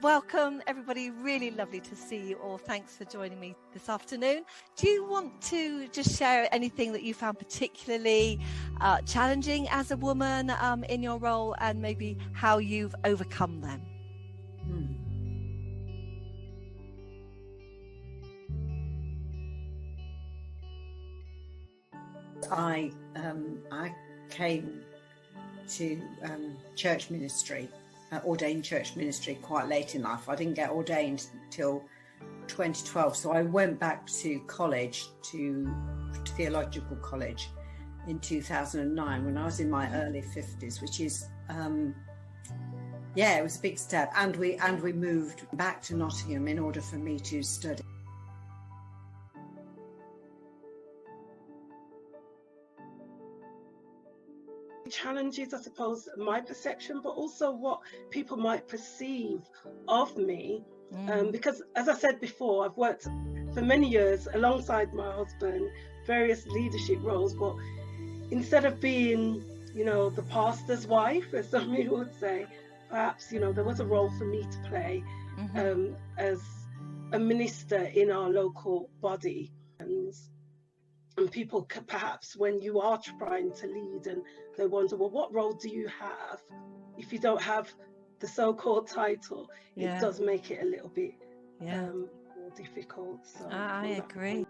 Welcome, everybody. Really lovely to see you all. Thanks for joining me this afternoon. Do you want to just share anything that you found particularly challenging as a woman in your role, and maybe how you've overcome them? I came to church ministry, ordained church ministry, quite late in life. I didn't get ordained until 2012, so I went back to college, to theological college, in 2009 when I was in my early 50s, which is it was a big step. And we moved back to Nottingham in order for me to study. Challenges, I suppose, my perception, but also what people might perceive of me. Because, as I said before, I've worked for many years alongside my husband, various leadership roles, but instead of being, the pastor's wife, as some people would say, perhaps, there was a role for me to play as a minister in our local body. And people perhaps, when you are trying to lead, and they wonder, well, what role do you have? If you don't have the so-called title, it does make it a little bit more difficult. So I agree.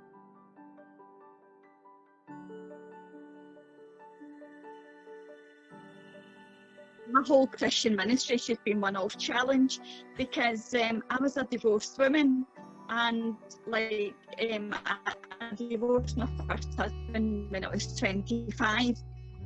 My whole Christian ministry has been one of challenge, because I was a divorced woman, and I divorced my first husband when I was 25,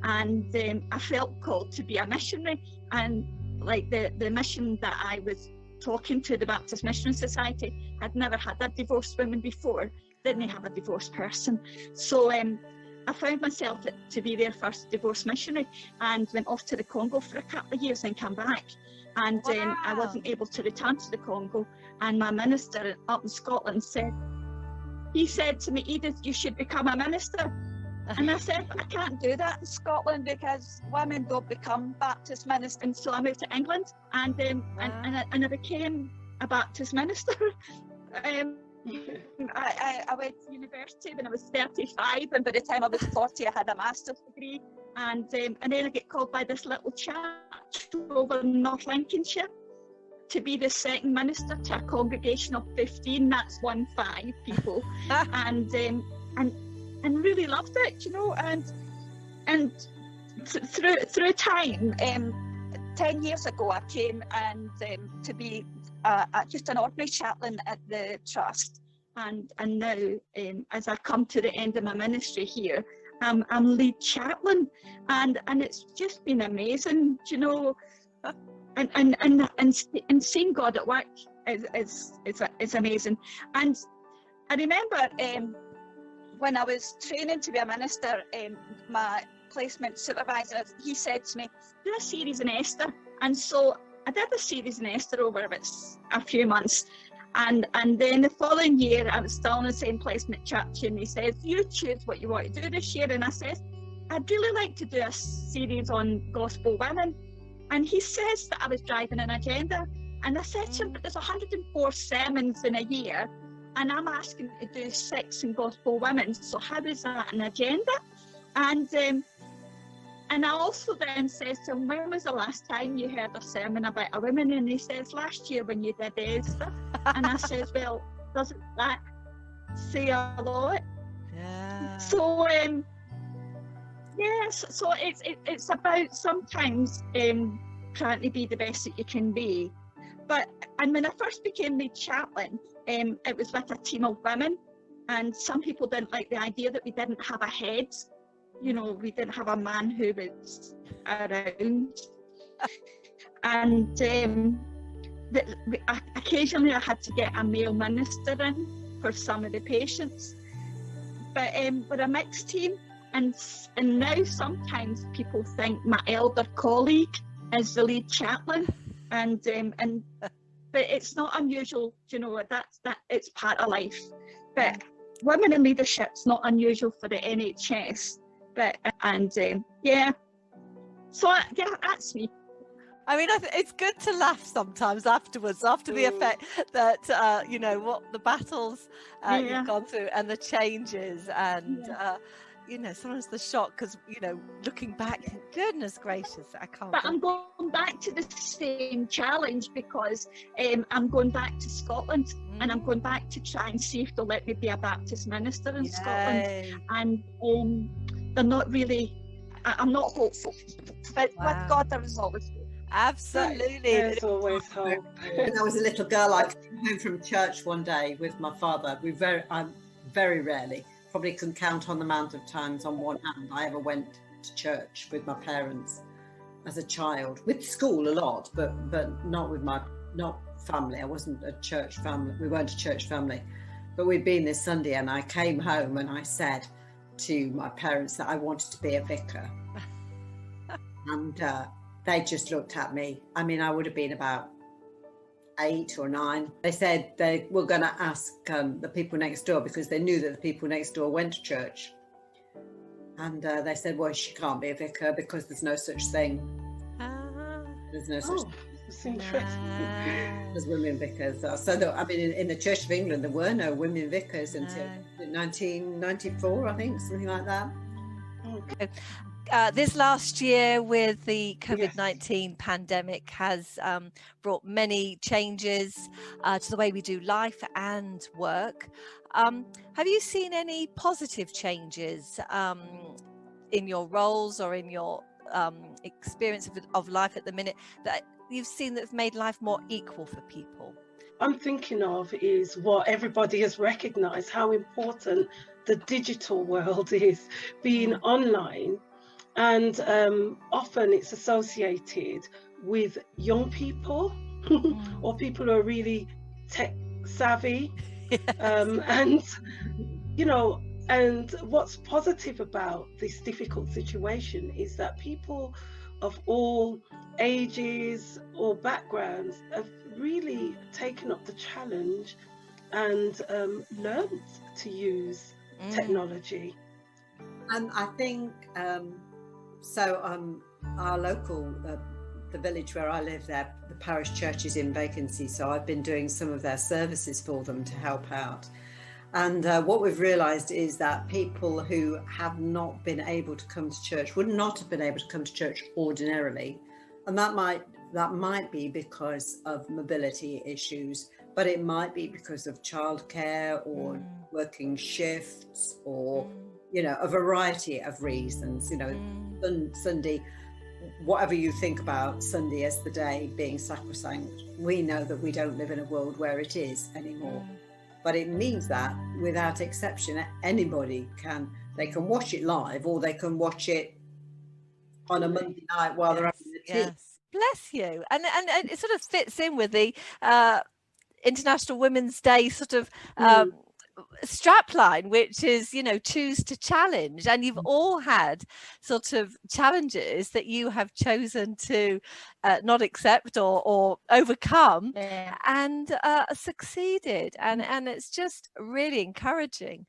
and I felt called to be a missionary, and the mission that I was talking to, the Baptist Missionary Society, had never had a divorced woman before, didn't have a divorced person. So I found myself to be their first divorced missionary, and went off to the Congo for a couple of years and came back. And I wasn't able to return to the Congo, and my minister up in Scotland said to me, Edith, you should become a minister. And I said, I can't do that in Scotland because women don't become Baptist ministers. And so I moved to England, and I became a Baptist minister. I went to university when I was 35, and by the time I was 40, I had a master's degree. And then I get called by this little church over in North Lincolnshire to be the second minister to a congregation of 15. That's 15 people, and really loved it, and through time. 10 years ago, I came and to be just an ordinary chaplain at the trust, and now as I come to the end of my ministry here, I'm lead chaplain, and it's just been amazing, and seeing God at work is amazing. And I remember when I was training to be a minister, my placement supervisor, he said to me, do a series in Esther. And so I did a series in Esther over about a few months, and then the following year I was still in the same placement church, and he says, you choose what you want to do this year. And I said, I'd really like to do a series on gospel women. And he says that I was driving an agenda, and I said to him, but there's 104 sermons in a year, and I'm asking to do 6 in gospel women, so how is that an agenda? And I also then says to him, when was the last time you heard a sermon about a woman? And he says, last year when you did Esther. And I says, well, doesn't that say a lot? Yeah. So yes, so it's about sometimes trying to be the best that you can be. And when I first became the chaplain, it was with a team of women, and some people didn't like the idea that we didn't have a head. We didn't have a man who was around. And occasionally I had to get a male minister in for some of the patients. But we're a mixed team, and now sometimes people think my elder colleague is the lead chaplain, but it's not unusual, that it's part of life. But women in leadership's not unusual for the NHS. So that's me. I mean, it's good to laugh sometimes afterwards, after the effect that, you know, what the battles you've gone through and the changes and, you know, sometimes the shock because, you know, looking back, goodness gracious, I can't. But I'm going back to the same challenge because I'm going back to Scotland and I'm going back to try and see if they'll let me be a Baptist minister in Scotland. And they're not really, I'm not hopeful. But with God, there is always hope. Absolutely. There's always hope. When I was a little girl, I came home from church one day with my father. I very rarely, probably can count on the amount of times on one hand I ever went to church with my parents as a child. With school a lot, but not with not family. I wasn't a church family. We weren't a church family. But we'd been this Sunday and I came home and I said to my parents that I wanted to be a vicar. And they just looked at me. I mean, I would have been about 8 or 9. They said they were going to ask the people next door because they knew that the people next door went to church. And they said, well, she can't be a vicar because there's no such thing. There's no such thing as women vicars. So, I mean, in the Church of England, there were no women vicars until 1994, I think, something like that. Okay. This last year with the COVID-19 pandemic has brought many changes to the way we do life and work. Have you seen any positive changes in your roles or in your experience of life at the minute that you've seen that have made life more equal for people? I'm thinking of is what everybody has recognised, how important the digital world is, being online. And often it's associated with young people or people who are really tech savvy. And, you know, and what's positive about this difficult situation is that people of all ages or backgrounds have really taken up the challenge and learned to use technology. And I think... So our local, the village where I live there, the parish church is in vacancy. So I've been doing some of their services for them to help out. And what we've realised is that people who have not been able to come to church would not have been able to come to church ordinarily. And that might be because of mobility issues, but it might be because of childcare or working shifts or... you know, a variety of reasons, you know, Sunday, whatever you think about Sunday as the day being sacrosanct, we know that we don't live in a world where it is anymore. But it means that without exception, anybody can watch it live or they can watch it on a Monday night while they're having the tea. Yes, bless you. And it sort of fits in with the International Women's Day sort of strapline, which is, you know, choose to challenge, and you've all had sort of challenges that you have chosen to not accept or overcome and succeeded, and it's just really encouraging.